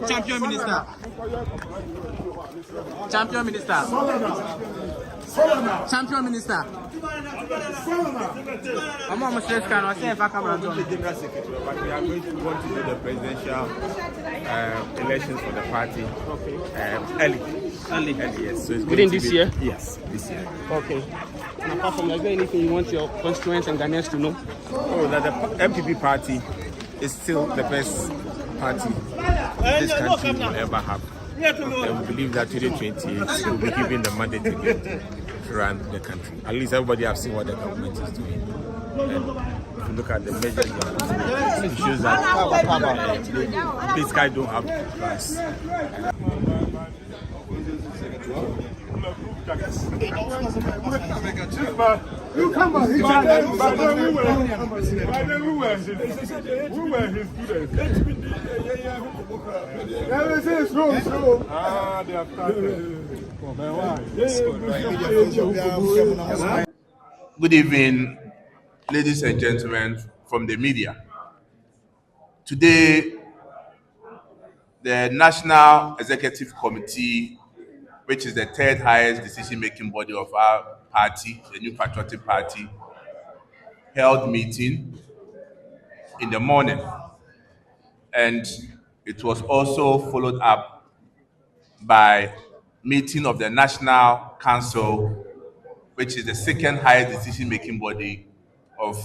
Champion Minister. Champion Minister. Champion Minister. I'm almost just kind of saying if I come around. We are going to want to do the presidential elections for the party early. Yes. So it's Within this year? Yes, this year. Okay. And apart from that, is there anything you want your constituents and Ghanaians to know? Oh, that the MPP party is still the best party this country will ever have. And we believe that 2028 will be given the mandate again to run the country. At least everybody has seen what the government is doing. And if you look at the measures, it shows that these guys don't have class. You come on, we were his students. They have started. Good evening, ladies and gentlemen from the media. Today, the National Executive Committee, which is the third highest decision-making body of our party, the New Patriotic Party, held meeting in the morning. And it was also followed up by meeting of the National Council, which is the second highest decision-making body of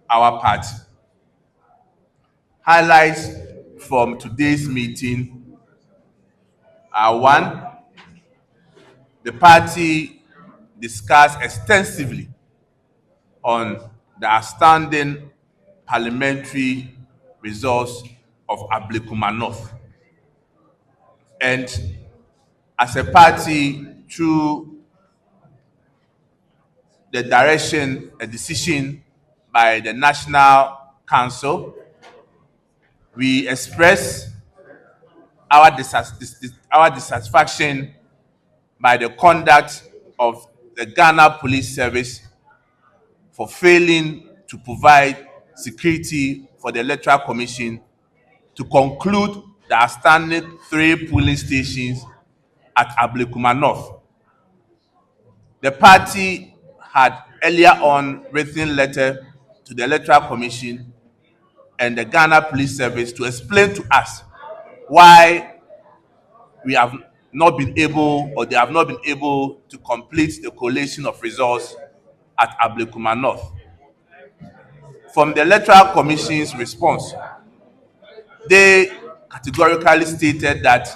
our party. Highlights from today's meeting are: one, the party discussed extensively on the outstanding parliamentary results of Ablekuma North. And as a party, through the direction, a decision by the National Council, we express our dissatisfaction by the conduct of the Ghana Police Service for failing to provide security for the Electoral Commission to conclude the outstanding 3 polling stations at Ablekuma North. The party had earlier on written letter to the Electoral Commission and the Ghana Police Service to explain to us why we have not been able, or they have not been able to complete the collation of results at Ablekuma North. From the Electoral Commission's response, they categorically stated that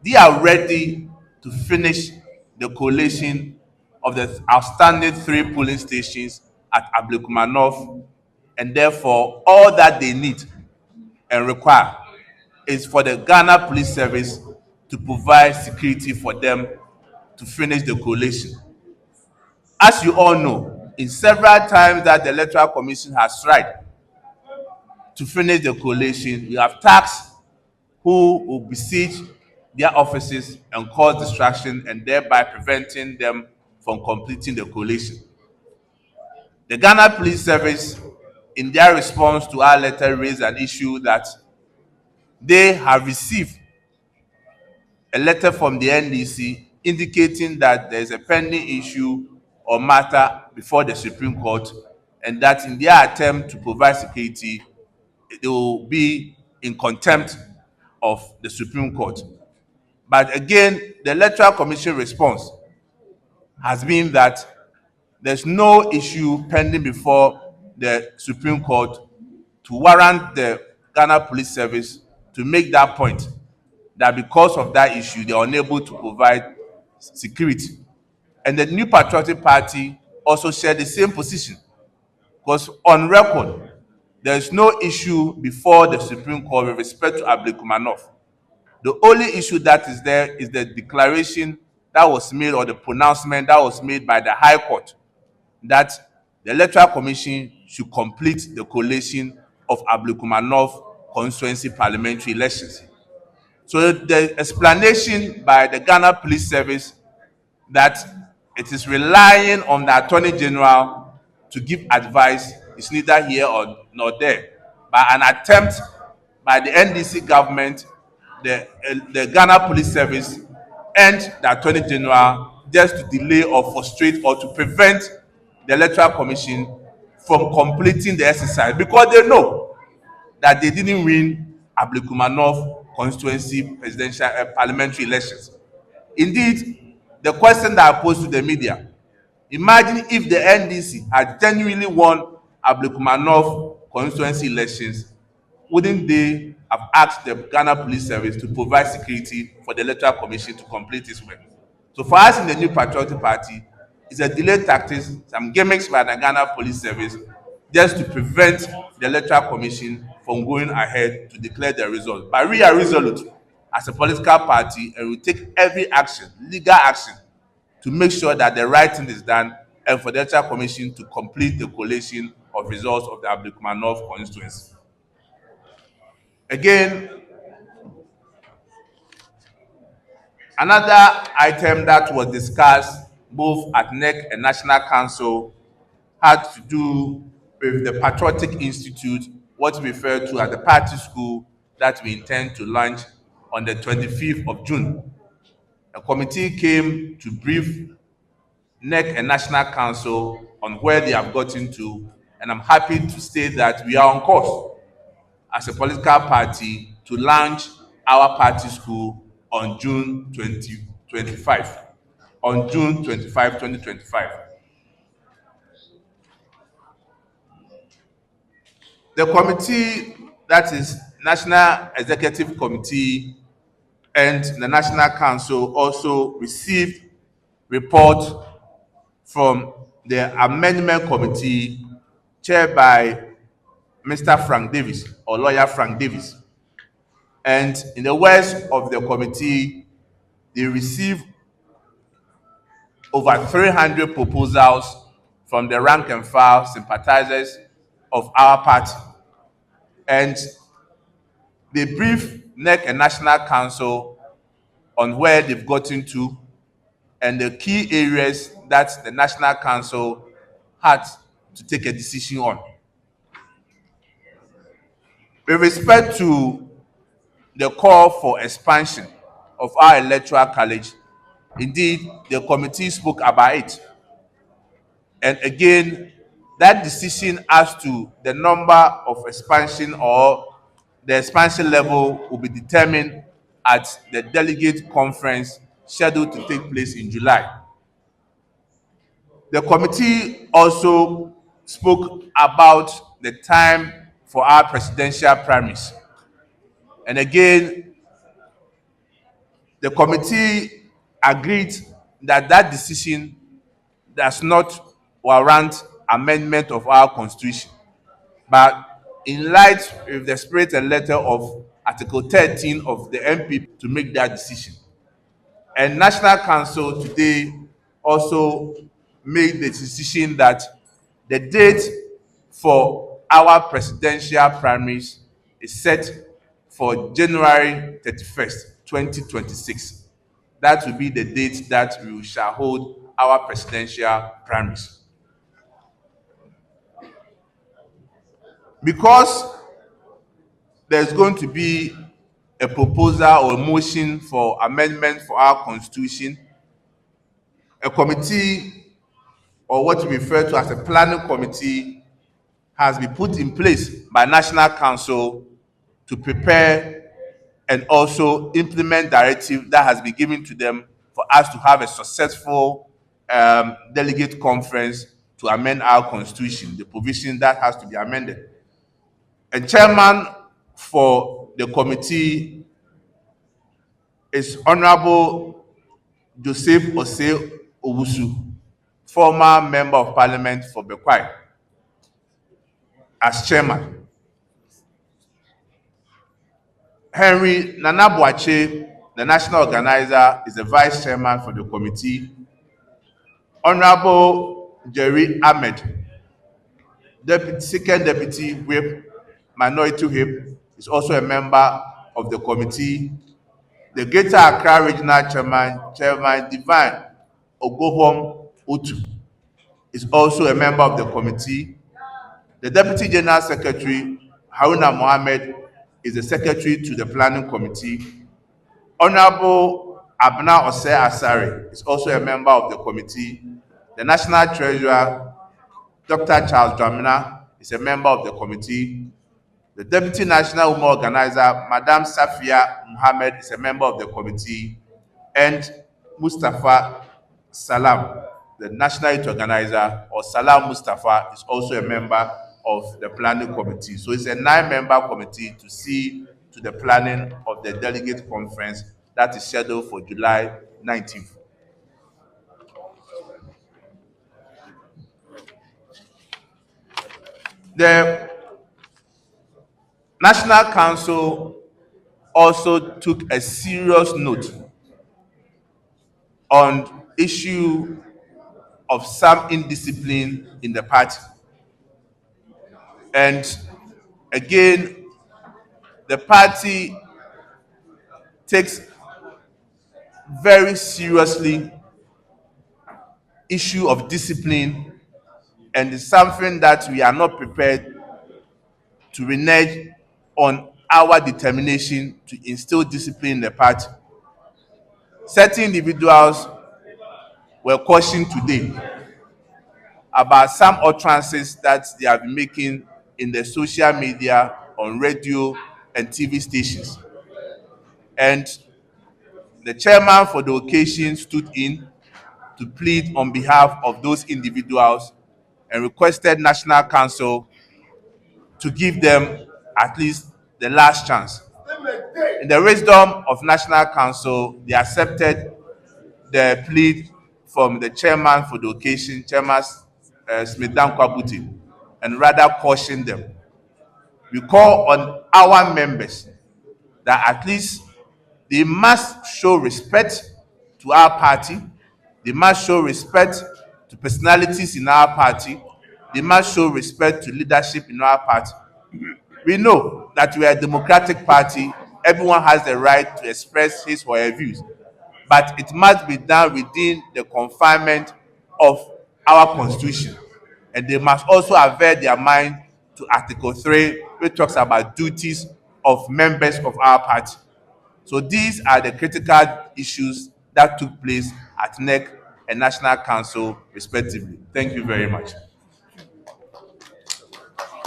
they are ready to finish the collation of the outstanding 3 polling stations at Ablekuma North, and therefore all that they need and require is for the Ghana Police Service to provide security for them to finish the collation. As you all know, in several times that the Electoral Commission has tried to finish the collation, you have tasked who will besiege their offices and cause distraction, and thereby preventing them from completing the collation. The Ghana Police Service, in their response to our letter, raised an issue that they have received a letter from the NDC indicating that there is a pending issue or matter before the Supreme Court, and that in their attempt to provide security, they will be in contempt of the Supreme Court. But again, the Electoral Commission response has been that there's no issue pending before the Supreme Court to warrant the Ghana Police Service to make that point, that because of that issue, they are unable to provide security. And the New Patriotic Party also shared the same position, because on record, there is no issue before the Supreme Court with respect to Ablekuma North. The only issue that is there is the declaration that was made, or the pronouncement that was made by the High Court, that the Electoral Commission should complete the collation of Ablekuma North constituency parliamentary elections. So the explanation by the Ghana Police Service that it is relying on the Attorney General to give advice is neither here nor there. By an attempt by the NDC government, the Ghana Police Service and the Attorney General just to delay or frustrate or to prevent the Electoral Commission from completing the exercise, because they know that they didn't win Ablekumanov constituency presidential parliamentary elections. Indeed, the question that I posed to the media, imagine if the NDC had genuinely won Ablekumanov constituency elections, wouldn't they have asked the Ghana Police Service to provide security for the Electoral Commission to complete its work? So for us in the New Patriotic Party, it's a delayed tactics, some gimmicks by the Ghana Police Service just to prevent the Electoral Commission from going ahead to declare the results. But we are resolute as a political party, and we take every action, legal action, to make sure that the right thing is done and for the Electoral Commission to complete the collation of results of the Ablekumanov constituency. Again, another item that was discussed both at NEC and National Council had to do with the Patriotic Institute, what we refer to as the party school that we intend to launch on the 25th of June. A committee came to brief NEC and National Council on where they have gotten to, and I'm happy to state that we are on course as a political party to launch our party school on June 2025. On June 25, 2025. The committee, that is National Executive Committee and the National Council, also received report from the Amendment Committee chaired by Mr. Frank Davis, or Lawyer Frank Davis. And in the words of the committee, they received over 300 proposals from the rank and file sympathizers of our party. And they briefed NEC and National Council on where they've gotten to and the key areas that the National Council had to take a decision on. With respect to the call for expansion of our electoral college, indeed, the committee spoke about it. And again, that decision as to the number of expansion or the expansion level will be determined at the delegate conference scheduled to take place in July. The committee also spoke about the time for our presidential primaries. And again, the committee agreed that that decision does not warrant amendment of our constitution. But in light of the spirit and letter of Article 13 of the MPP to make that decision. And National Council today also made the decision that the date for our presidential primaries is set for January 31st, 2026. That will be the date that we shall hold our presidential primaries. Because there's going to be a proposal or a motion for amendment for our constitution, a committee, or what we refer to as a planning committee, has been put in place by National Council to prepare and also implement directive that has been given to them for us to have a successful delegate conference to amend our constitution, the provision that has to be amended. And chairman for the committee is Honorable Joseph Osei Owusu, former member of parliament for Bekwai, as chairman. Henry Nana Boakye, the national organizer, is the vice chairman for the committee. Honorable Jerry Ahmed, second deputy whip, minority whip, is also a member of the committee. The Greater Accra Regional Chairman Divine Ogohom Otu, is also a member of the committee. The Deputy General Secretary, Haruna Mohammed, is the Secretary to the Planning Committee. Honorable Abna Ose Asare is also a member of the committee. The National Treasurer, Dr. Charles Dramina, is a member of the committee. The Deputy National Women Organizer, Madam Safia Muhammad, is a member of the committee. And Mustafa Salam, the National Youth Organizer, or Salam Mustafa, is also a member of the Planning Committee. So it's a 9-member committee to see to the planning of the delegate conference that is scheduled for July 19th. The National Council also took a serious note on issue of some indiscipline in the party. And again, the party takes very seriously issue of discipline, and it's something that we are not prepared to renege on our determination to instill discipline in the party. Certain individuals were cautioned today about some utterances that they have been making in the social media, on radio and TV stations. And the chairman for the occasion stood in to plead on behalf of those individuals and requested National Council to give them at least the last chance. In the wisdom of National Council, they accepted the plea from the chairman for the occasion, Chairman Smith Dankwa, and rather cautioned them. We call on our members that at least they must show respect to our party. They must show respect to personalities in our party. They must show respect to leadership in our party. We know that we are a democratic party. Everyone has the right to express his or her views, but it must be done within the confinement of our constitution. And they must also avert their mind to Article 3, which talks about duties of members of our party. So these are the critical issues that took place at NEC and National Council, respectively. Thank you very much.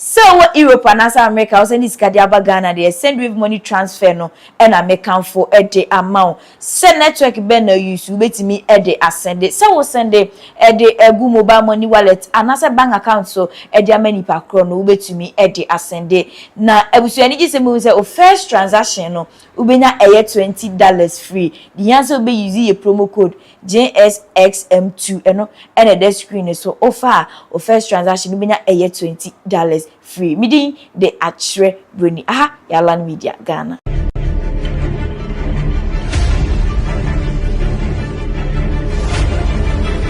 So what Europe and America was in this Kadiaba Ghana, they send with money transfer no and I make count for a day amount. Send network ben no use you wait me a day ascend it. So we send a day a good mobile money wallet and as a bank account so a day many per chrono wait to me a day ascend it. Now I was any just a first transaction no ubena a $20 free. The answer will be using a promo code JSXM2 and a desk screen so offer or first transaction ubena a $20 free. Meeting the Achre Bruni. Yalan Media Ghana.